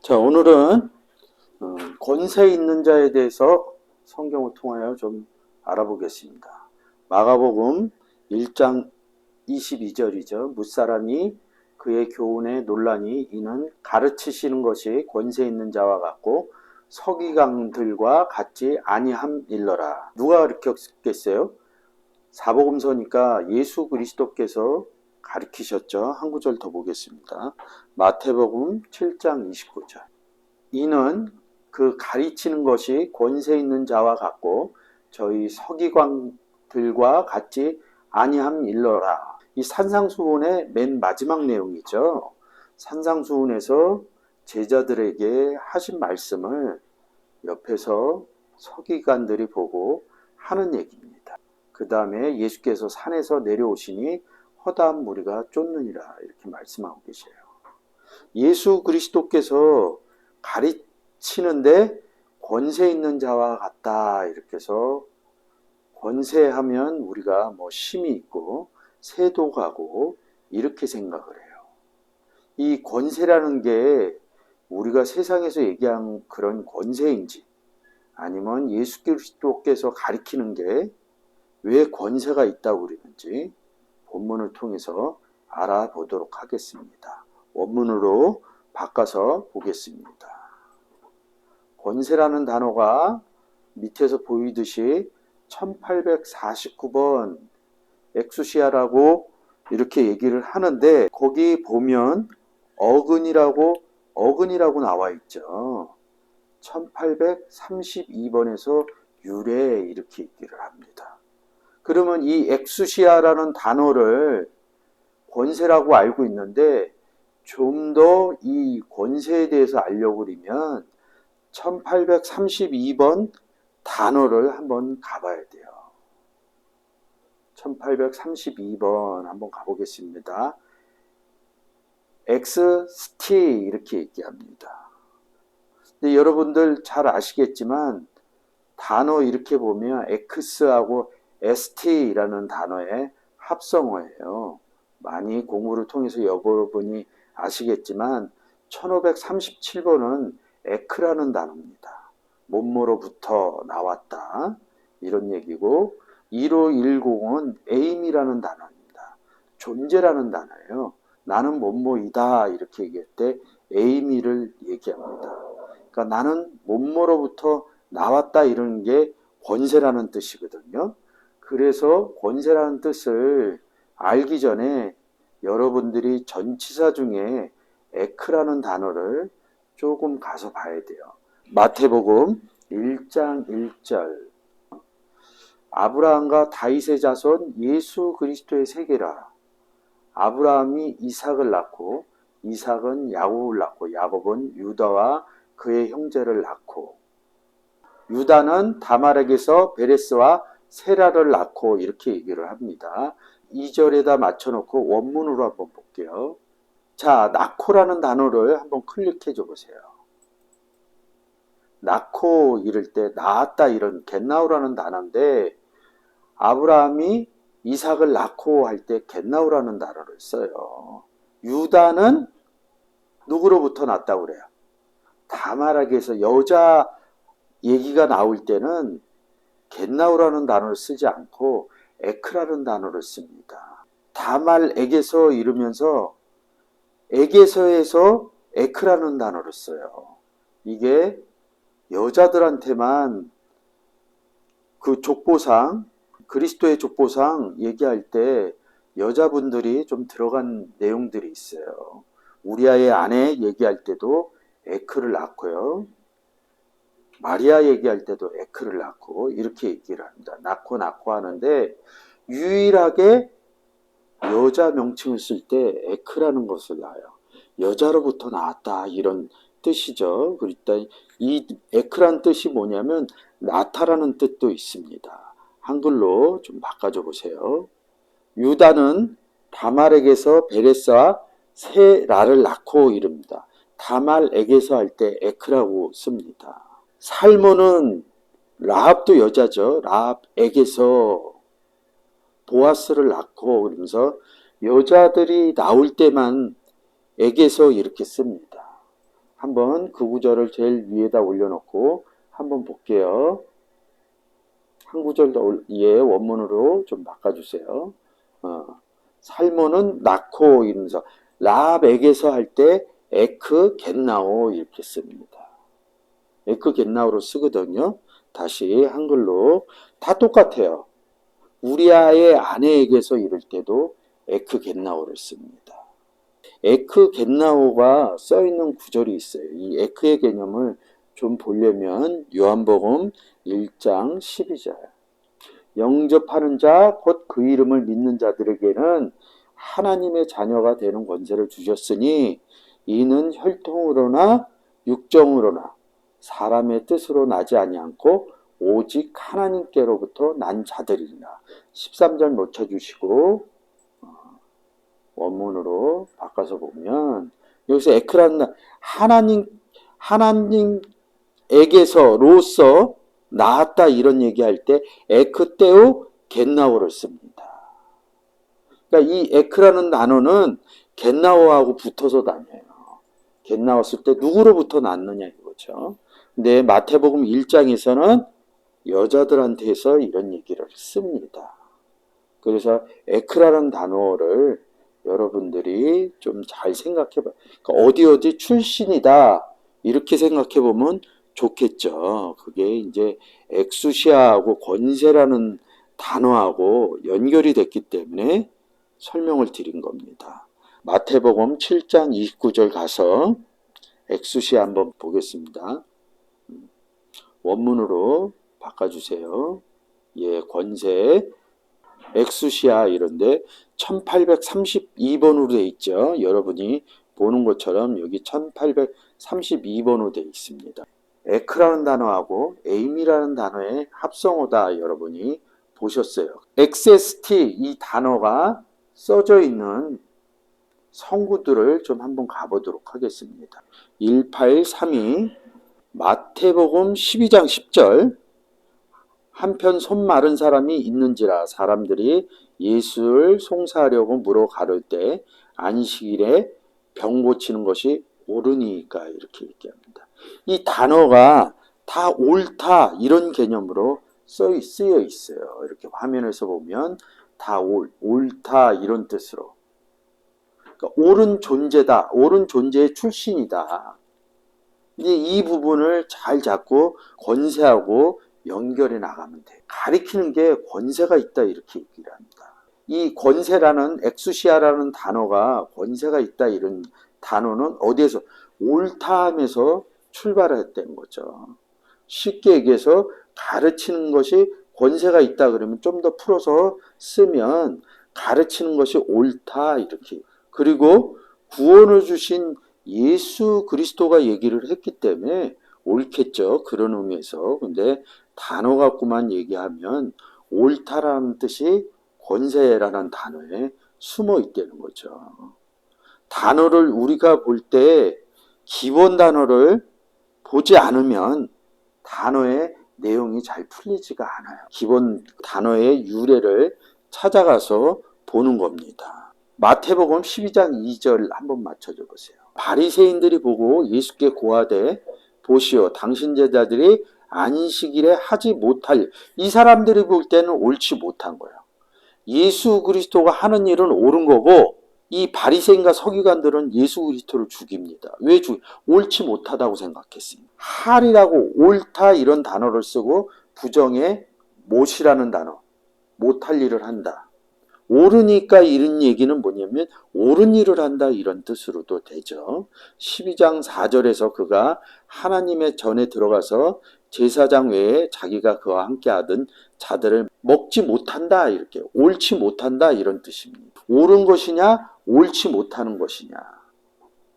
자, 오늘은 권세 있는 자에 대해서 성경을 통하여 좀 알아보겠습니다. 마가복음 1장 22절이죠. 뭇사람이 그의 교훈에 논란이 이는 가르치시는 것이 권세 있는 자와 같고 서기관들과 같지 아니함일러라. 누가 가르쳤겠어요? 사복음서니까 예수 그리스도께서 가르치셨죠. 한 구절 더 보겠습니다. 마태복음 7장 29절. 이는 그 가르치는 것이 권세 있는 자와 같고 저희 서기관들과 같지 아니함일러라. 이 산상수훈의 맨 마지막 내용이죠. 산상수훈에서 제자들에게 하신 말씀을 옆에서 서기관들이 보고 하는 얘기입니다. 그 다음에 예수께서 산에서 내려오시니 허다한 무리가 쫓느니라 이렇게 말씀하고 계세요. 예수 그리스도께서 가르치는데 권세 있는 자와 같다 이렇게 해서 권세하면 우리가 뭐 힘이 있고 세도가고 이렇게 생각을 해요. 이 권세라는 게 우리가 세상에서 얘기한 그런 권세인지 아니면 예수 그리스도께서 가르치는 게 왜 권세가 있다고 그러는지 본문을 통해서 알아보도록 하겠습니다. 원문으로 바꿔서 보겠습니다. 권세라는 단어가 밑에서 보이듯이 1849번 엑수시아라고 이렇게 얘기를 하는데 거기 보면 어근이라고 나와 있죠. 1832번에서 유래 이렇게 얘기를 합니다. 그러면 이 엑수시아라는 단어를 권세라고 알고 있는데 좀 더 이 권세에 대해서 알려고 그러면 1832번 단어를 한번 가봐야 돼요. 1832번 한번 가보겠습니다. 엑스티 이렇게 얘기합니다. 근데 여러분들 잘 아시겠지만 단어 이렇게 보면 엑스하고 ST라는 단어의 합성어예요. 많이 공부를 통해서 여러분이 아시겠지만 1537번은 에크라는 단어입니다. 몸모로부터 나왔다 이런 얘기고 1510은 에임이라는 단어입니다. 존재라는 단어예요. 나는 몸모이다 이렇게 얘기할 때 에이미를 얘기합니다. 그러니까 나는 몸모로부터 나왔다 이런 게 권세라는 뜻이거든요. 그래서 권세라는 뜻을 알기 전에 여러분들이 전치사 중에 에크라는 단어를 조금 가서 봐야 돼요. 마태복음 1장 1절 아브라함과 다윗의 자손 예수 그리스도의 세계라. 아브라함이 이삭을 낳고 이삭은 야곱을 낳고 야곱은 유다와 그의 형제를 낳고 유다는 다말에게서 베레스와 세라를 낳고 이렇게 얘기를 합니다. 2절에다 맞춰놓고 원문으로 한번 볼게요. 자, 낳고라는 단어를 한번 클릭해 줘 보세요. 낳고 이럴 때 낳았다 이런 겟나우라는 단어인데 아브라함이 이삭을 낳고 할 때 겟나우라는 단어를 써요. 유다는 누구로부터 낳았다고 그래요? 다말에게서 여자 얘기가 나올 때는 겟나우라는 단어를 쓰지 않고 에크라는 단어를 씁니다. 다말에게서 이러면서 에게서에서 에크라는 단어를 써요. 이게 여자들한테만 그 족보상 그리스도의 족보상 얘기할 때 여자분들이 좀 들어간 내용들이 있어요. 우리아의 아내 얘기할 때도 에크를 낳고요. 마리아 얘기할 때도 에크를 낳고 이렇게 얘기를 합니다. 낳고 하는데 유일하게 여자 명칭을 쓸 때 에크라는 것을 낳아요. 여자로부터 나왔다 이런 뜻이죠. 그러니까 이 에크란 뜻이 뭐냐면 나타라는 뜻도 있습니다. 한글로 좀 바꿔줘 보세요. 유다는 다말에게서 베레스와 세라를 낳고 이릅니다. 다말에게서 할 때 에크라고 씁니다. 살모는 라합도 여자죠. 라합에게서 보아스를 낳고 그러면서 여자들이 나올 때만 에게서 이렇게 씁니다. 한번 그 구절을 제일 위에다 올려놓고 한번 볼게요. 한 구절 더 위에 원문으로 좀 바꿔주세요. 살모는 낳고 이러면서 라백에서 할 때 에크 겟나오 이렇게 씁니다. 에크 겟나오로 쓰거든요. 다시 한글로 다 똑같아요. 우리아의 아내에게서 이럴 때도 에크 겟나오를 씁니다. 에크 겟나오가 써있는 구절이 있어요. 이 에크의 개념을 좀 보려면 요한복음 1장 12절 영접하는 자 곧 그 이름을 믿는 자들에게는 하나님의 자녀가 되는 권세를 주셨으니 이는 혈통으로나 육정으로나 사람의 뜻으로 나지 아니하고 오직 하나님께로부터 난 자들이라. 13절 놓쳐주시고 원문으로 바꿔서 보면 여기서 에크라는 하나님에게서로서 나았다 이런 얘기할 때 에크테오 겟나오를 씁니다. 그러니까 이 에크라는 단어는 겟나오하고 붙어서 다녀요. 겟나왔을 때 누구로부터 났느냐 이거죠. 근데 마태복음 1장에서는 여자들한테서 이런 얘기를 씁니다. 그래서 에크라는 단어를 여러분들이 좀 잘 생각해 봐요. 그러니까 어디 출신이다 이렇게 생각해 보면 좋겠죠. 그게 이제 엑수시아하고 권세라는 단어하고 연결이 됐기 때문에 설명을 드린 겁니다. 마태복음 7장 29절 가서 엑수시아 한번 보겠습니다. 원문으로 바꿔주세요. 예, 권세 엑수시아 이런데 1832번으로 돼 있죠. 여러분이 보는 것처럼 여기 1832번으로 돼 있습니다. 에크라는 단어하고 에임이라는 단어의 합성어다 여러분이 보셨어요. XST 이 단어가 써져 있는 성구들을 좀 한번 가보도록 하겠습니다. 1832 마태복음 12장 10절 한편 손 마른 사람이 있는지라 사람들이 예수를 송사하려고 물어 가를 때 안식일에 병 고치는 것이 옳으니까 이렇게 얘기합니다. 이 단어가 다 옳다 이런 개념으로 쓰여 있어요. 이렇게 화면에서 보면 다 옳다 이런 뜻으로. 그러니까 옳은 존재다. 옳은 존재의 출신이다. 이제 이 부분을 잘 잡고 권세하고 연결해 나가면 돼. 가리키는 게 권세가 있다 이렇게 얘기를 합니다. 이 권세라는 엑수시아라는 단어가 권세가 있다 이런 단어는 어디에서 옳다 하면서 출발을 했다는 거죠. 쉽게 얘기해서 가르치는 것이 권세가 있다 그러면 좀 더 풀어서 쓰면 가르치는 것이 옳다 이렇게. 그리고 구원을 주신 예수 그리스도가 얘기를 했기 때문에 옳겠죠. 그런 의미에서. 근데 단어 갖고만 얘기하면 옳다라는 뜻이 권세라는 단어에 숨어 있다는 거죠. 단어를 우리가 볼 때 기본 단어를 보지 않으면 단어의 내용이 잘 풀리지가 않아요. 기본 단어의 유래를 찾아가서 보는 겁니다. 마태복음 12장 2절 한번 맞춰줘 보세요. 바리새인들이 보고 예수께 고하되 보시오 당신 제자들이 안식일에 하지 못할 이 사람들이 볼 때는 옳지 못한 거예요. 예수 그리스도가 하는 일은 옳은 거고 이 바리새인과 서기관들은 예수 그리스도를 죽입니다. 왜 옳지 못하다고 생각했습니다. 할이라고 옳다 이런 단어를 쓰고 부정에 못이라는 단어 못할 일을 한다. 옳으니까 이런 얘기는 뭐냐면 옳은 일을 한다 이런 뜻으로도 되죠. 12장 4절에서 그가 하나님의 전에 들어가서 제사장 외에 자기가 그와 함께 하던 자들을 먹지 못한다 이렇게 옳지 못한다 이런 뜻입니다. 옳은 것이냐 옳지 못하는 것이냐.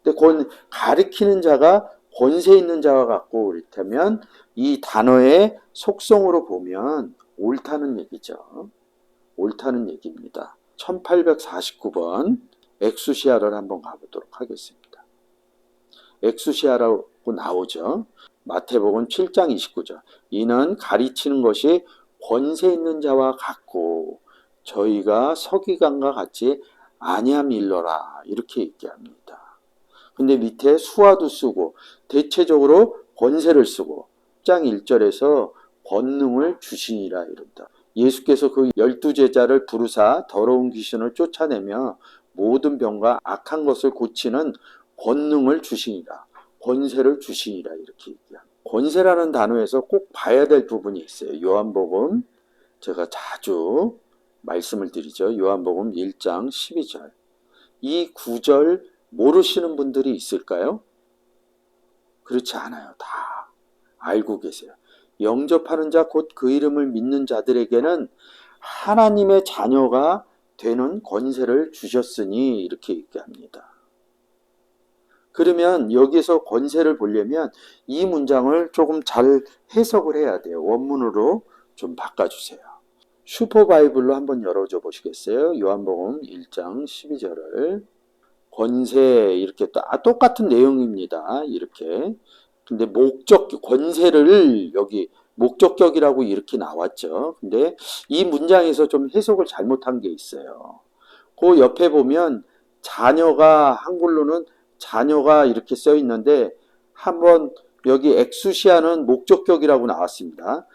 근데 가리키는 자가 권세 있는 자와 같고 그렇다면 이 단어의 속성으로 보면 옳다는 얘기죠. 옳다는 얘기입니다. 1849번 엑수시아를 한번 가보도록 하겠습니다. 엑수시아라고 나오죠. 마태복음 7장 29절 이는 가르치는 것이 권세 있는 자와 같고 저희가 서기관과 같이 아니함일러라 이렇게 얘기합니다. 근데 밑에 수와도 쓰고 대체적으로 권세를 쓰고 10장 1절에서 권능을 주시니라 이른다. 예수께서 그 12제자를 부르사 더러운 귀신을 쫓아내며 모든 병과 악한 것을 고치는 권능을 주시니라. 권세를 주시니라 이렇게 얘기합니다. 권세라는 단어에서 꼭 봐야 될 부분이 있어요. 요한복음 제가 자주 말씀을 드리죠. 요한복음 1장 12절. 이 구절 모르시는 분들이 있을까요? 그렇지 않아요. 다 알고 계세요. 영접하는 자 곧 그 이름을 믿는 자들에게는 하나님의 자녀가 되는 권세를 주셨으니 이렇게 얘기합니다. 그러면 여기서 권세를 보려면 이 문장을 조금 잘 해석을 해야 돼요. 원문으로 좀 바꿔주세요. 슈퍼바이블로 한번 열어줘 보시겠어요? 요한복음 1장 12절을 권세 이렇게 똑같은 내용입니다. 이렇게. 근데 목적 권세를 여기 목적격이라고 이렇게 나왔죠. 근데 이 문장에서 좀 해석을 잘못한 게 있어요. 그 옆에 보면 자녀가 한글로는 자녀가 이렇게 써 있는데 한번 여기 엑수시아는 목적격이라고 나왔습니다.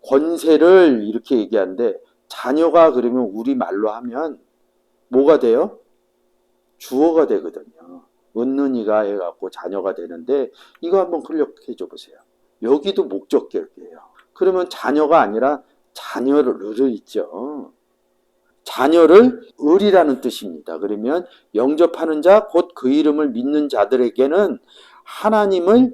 권세를 이렇게 얘기하는데 자녀가 그러면 우리말로 하면 뭐가 돼요? 주어가 되거든요. 은는이가 해갖고 자녀가 되는데 이거 한번 클릭해 줘 보세요. 여기도 목적격이에요. 그러면 자녀가 아니라 자녀를 있죠. 자녀를 을이라는 뜻입니다. 그러면 영접하는 자 곧 그 이름을 믿는 자들에게는 하나님의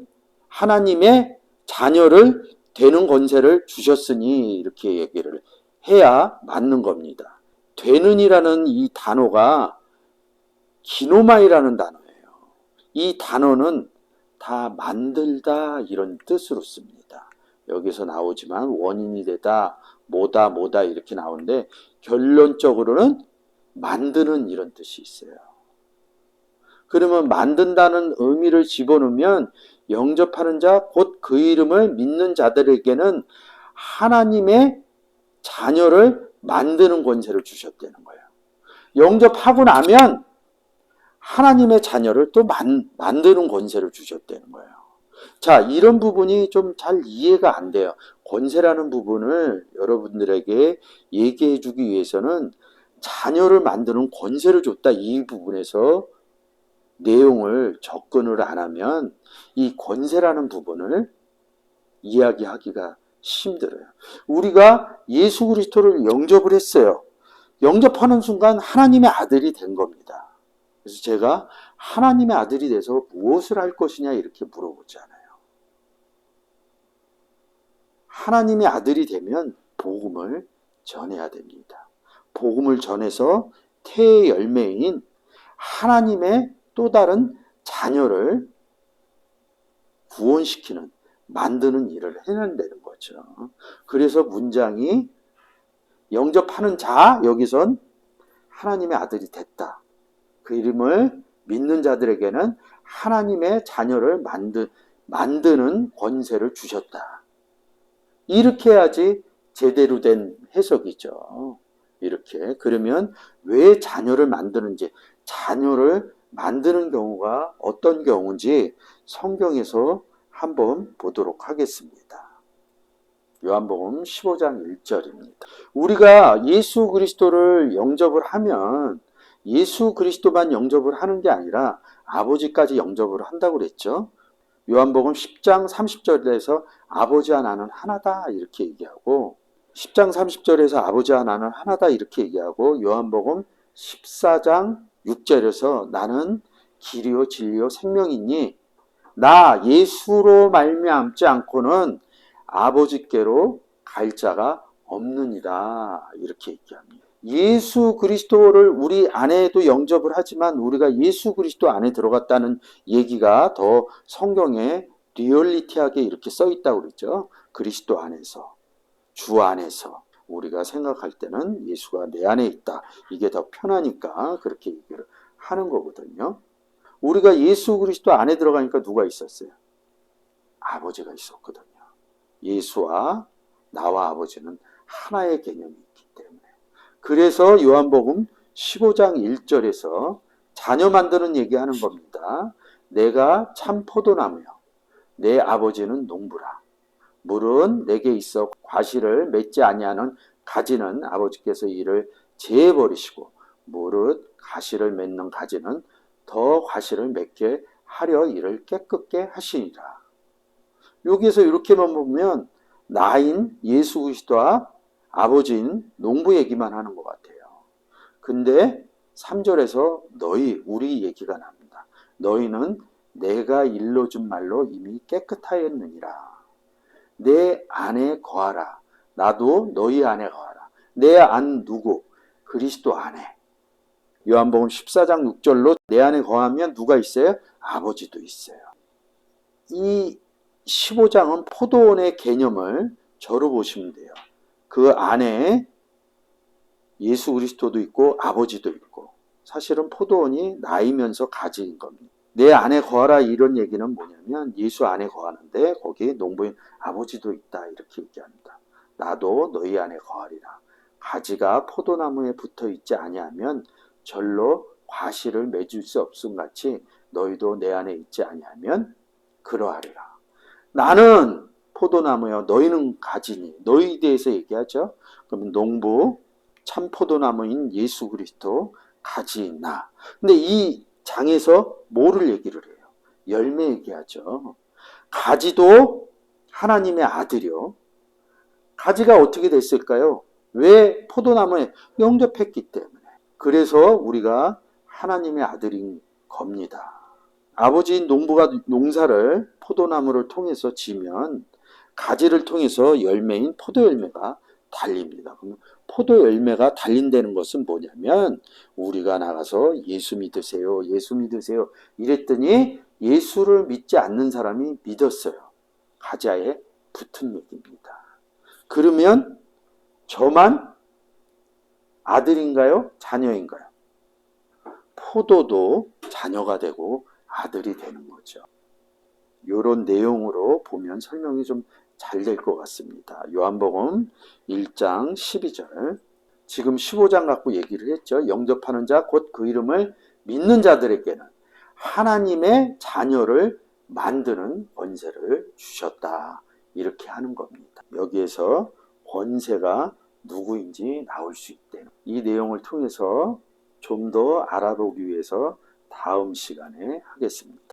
자녀를 되는 권세를 주셨으니 이렇게 얘기를 해야 맞는 겁니다. 되는이라는 이 단어가 기노마이라는 단어예요. 이 단어는 다 만들다 이런 뜻으로 씁니다. 여기서 나오지만 원인이 되다, 뭐다 이렇게 나오는데 결론적으로는 만드는 이런 뜻이 있어요. 그러면 만든다는 의미를 집어넣으면 영접하는 자 곧 그 이름을 믿는 자들에게는 하나님의 자녀를 만드는 권세를 주셨다는 거예요. 영접하고 나면 하나님의 자녀를 또 만드는 권세를 주셨다는 거예요. 자, 이런 부분이 좀 잘 이해가 안 돼요. 권세라는 부분을 여러분들에게 얘기해 주기 위해서는 자녀를 만드는 권세를 줬다. 이 부분에서 내용을 접근을 안 하면 이 권세라는 부분을 이야기하기가 힘들어요. 우리가 예수 그리스도를 영접을 했어요. 영접하는 순간 하나님의 아들이 된 겁니다. 그래서 제가 하나님의 아들이 돼서 무엇을 할 것이냐 이렇게 물어보잖아요. 하나님의 아들이 되면 복음을 전해야 됩니다. 복음을 전해서 태의 열매인 하나님의 또 다른 자녀를 구원시키는 만드는 일을 해낸다는 거죠. 그래서 문장이 영접하는 자 여기선 하나님의 아들이 됐다. 그 이름을 믿는 자들에게는 하나님의 자녀를 만드는 권세를 주셨다. 이렇게 해야지 제대로 된 해석이죠. 이렇게. 그러면 왜 자녀를 만드는지, 자녀를 만드는 경우가 어떤 경우인지 성경에서 한번 보도록 하겠습니다. 요한복음 15장 1절입니다. 우리가 예수 그리스도를 영접을 하면 예수 그리스도만 영접을 하는 게 아니라 아버지까지 영접을 한다고 그랬죠. 요한복음 10장 30절에서 아버지와 나는 하나다 이렇게 얘기하고 10장 30절에서 아버지와 나는 하나다 이렇게 얘기하고 요한복음 14장 6절에서 나는 길이요 진리요 생명이니 나 예수로 말미암지 않고는 아버지께로 갈 자가 없느니라 이렇게 얘기합니다. 예수 그리스도를 우리 안에도 영접을 하지만 우리가 예수 그리스도 안에 들어갔다는 얘기가 더 성경에 리얼리티하게 이렇게 써 있다고 그랬죠. 그리스도 안에서, 주 안에서 우리가 생각할 때는 예수가 내 안에 있다. 이게 더 편하니까 그렇게 얘기를 하는 거거든요. 우리가 예수 그리스도 안에 들어가니까 누가 있었어요? 아버지가 있었거든요. 예수와 나와 아버지는 하나의 개념이 있기 때문에. 그래서 요한복음 15장 1절에서 자녀 만드는 얘기하는 겁니다. 내가 참 포도나무요. 내 아버지는 농부라. 물은 내게 있어 과실을 맺지 아니하는 가지는 아버지께서 이를 제해 버리시고 무릇 가시를 맺는 가지는 더 과실을 맺게 하려 이를 깨끗게 하시니라. 여기에서 이렇게만 보면 나인 예수 그리스도와 아버지인 농부 얘기만 하는 것 같아요. 근데 3절에서 너희, 우리 얘기가 납니다. 너희는 내가 일러준 말로 이미 깨끗하였느니라. 내 안에 거하라. 나도 너희 안에 거하라. 내 안 누구? 그리스도 안에. 요한복음 14장 6절로 내 안에 거하면 누가 있어요? 아버지도 있어요. 이 15장은 포도원의 개념을 저로 보시면 돼요. 그 안에 예수 그리스도도 있고 아버지도 있고 사실은 포도원이 나이면서 가지인 겁니다. 내 안에 거하라 이런 얘기는 뭐냐면 예수 안에 거하는데 거기 농부인 아버지도 있다 이렇게 얘기합니다. 나도 너희 안에 거하리라. 가지가 포도나무에 붙어 있지 아니하면 절로 과실을 맺을 수 없음 같이 너희도 내 안에 있지 아니하면 그러하리라. 나는 포도나무여 너희는 가지니 너희에 대해서 얘기하죠. 그러면 농부 참 포도나무인 예수 그리스도 가지인 나. 근데 이 장에서 뭐를 얘기를 해요? 열매 얘기하죠. 가지도 하나님의 아들이요. 가지가 어떻게 됐을까요? 왜 포도나무에 영접했기 때문에. 그래서 우리가 하나님의 아들인 겁니다. 아버지인 농부가 농사를 포도나무를 통해서 지면 가지를 통해서 열매인 포도 열매가 달립니다. 그러면 포도 열매가 달린다는 것은 뭐냐면 우리가 나가서 예수 믿으세요. 예수 믿으세요. 이랬더니 예수를 믿지 않는 사람이 믿었어요. 가지에 붙은 얘기입니다. 그러면 저만 아들인가요? 자녀인가요? 포도도 자녀가 되고 아들이 되는 거죠. 이런 내용으로 보면 설명이 좀 잘 될 것 같습니다. 요한복음 1장 12절. 지금 15장 갖고 얘기를 했죠. 영접하는 자 곧 그 이름을 믿는 자들에게는 하나님의 자녀를 만드는 권세를 주셨다. 이렇게 하는 겁니다. 여기에서 권세가 누구인지 나올 수 있대요. 이 내용을 통해서 좀 더 알아보기 위해서 다음 시간에 하겠습니다.